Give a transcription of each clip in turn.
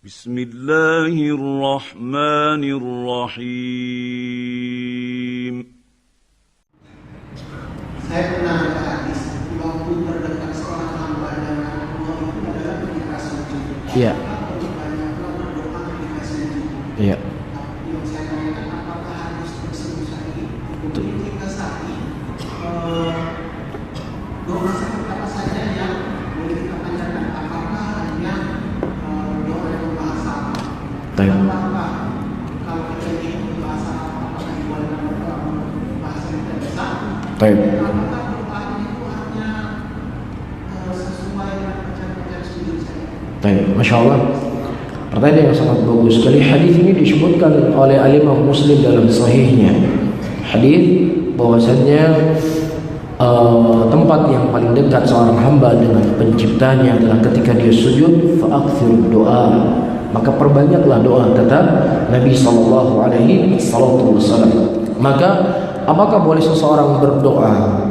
Bismillahirrahmanirrahim. Saya pernah baca hadis, waktu terdekat seorang hamba dengan Allah itu adalah ketika sujud. Iya. Banyaklah berdoa ketika sujud. Iya. Yang saya tanyakan, apakah harus bersujud saja? Kemudian kita saksi doa seperti apa saja yang boleh kita panjatkan? Apakah hanya doa yang berbahasa Arab? Apakah kalau kita ingin berbahasa Arab, apakah boleh bahasa yang tidak bisa? Baik. Apakah doa itu hanya sesuai dengan bacaan-bacaan sujud saja? Baik, Masya Allah. Pertanyaan yang sangat bagus sekali. Hadis ini disebutkan oleh Al-Imam Muslim dalam sahihnya. Hadis bahwasannya tempat yang paling dekat seorang hamba dengan penciptanya adalah ketika dia sujud, fa'akthir doa, maka perbanyaklah doa, kata Nabi SAW. Maka apakah boleh seseorang berdoa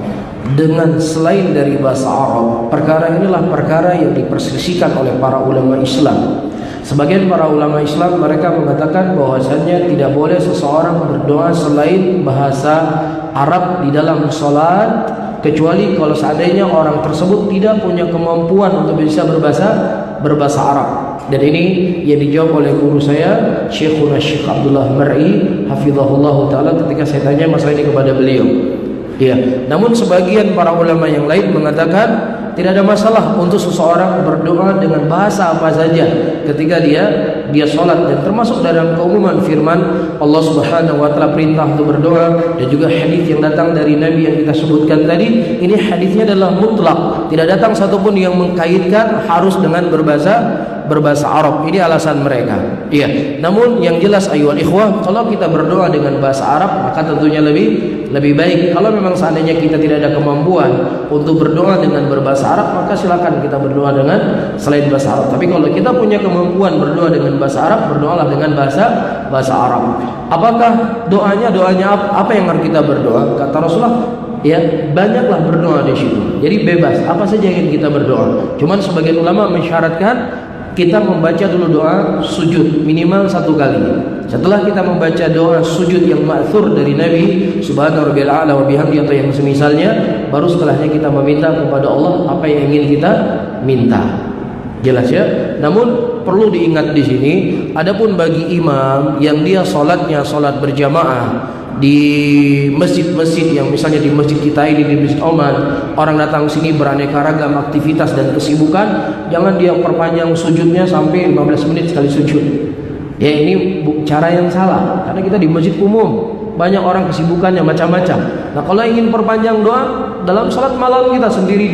dengan selain dari bahasa Arab? Perkara inilah perkara yang diperselisihkan oleh para ulama Islam. Sebagian para ulama Islam mereka mengatakan bahwasannya tidak boleh seseorang berdoa selain bahasa Arab di dalam salat, kecuali kalau seandainya orang tersebut tidak punya kemampuan untuk bisa berbahasa Arab. Dan ini yang dijawab oleh guru saya, Syekhuna Syekh Abdullah Mar'i hafizahullah taala, ketika saya tanya masalah ini kepada beliau. Ya, namun sebagian para ulama yang lain mengatakan tidak ada masalah untuk seseorang berdoa dengan bahasa apa saja ketika dia sholat, dan termasuk dalam keumuman firman Allah Subhanahu wa taala perintah untuk berdoa, dan juga hadis yang datang dari Nabi yang kita sebutkan tadi. Ini hadisnya adalah mutlak, tidak datang satupun yang mengkaitkan harus dengan berbahasa Arab. Ini alasan mereka. Iya. Namun yang jelas ayuhal ikhwah, kalau kita berdoa dengan bahasa Arab maka tentunya lebih baik. Kalau memang seandainya kita tidak ada kemampuan untuk berdoa dengan berbahasa Arab, maka silakan kita berdoa dengan selain bahasa Arab. Tapi kalau kita punya kemampuan berdoa dengan bahasa Arab, berdoalah dengan bahasa Arab. Apakah doanya apa yang harus kita berdoa? Kata Rasulullah, ya banyaklah berdoa di situ. Jadi bebas apa saja yang kita berdoa. Cuman sebagian ulama mensyaratkan kita membaca dulu doa sujud minimal 1 kali. Setelah kita membaca doa sujud yang ma'thur dari Nabi Subhanahu rabbil a'la wa bihamdi atau yang semisalnya, baru setelahnya kita meminta kepada Allah apa yang ingin kita minta. Jelas ya? Namun perlu diingat di sini, adapun bagi imam yang dia sholatnya sholat berjamaah di masjid-masjid yang misalnya di masjid kita ini, di Masjid Oman, orang datang sini beraneka ragam aktivitas dan kesibukan, jangan dia perpanjang sujudnya sampai 15 menit sekali sujud. Ya, ini cara yang salah, karena kita di masjid umum, banyak orang kesibukannya macam-macam. Nah, kalau ingin perpanjang doa dalam salat malam kita sendiri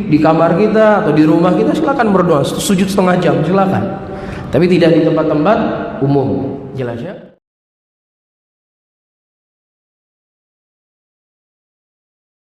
di kamar kita atau di rumah kita, silakan berdoa sujud setengah jam, silakan. Tapi tidak di tempat-tempat umum. Jelas ya?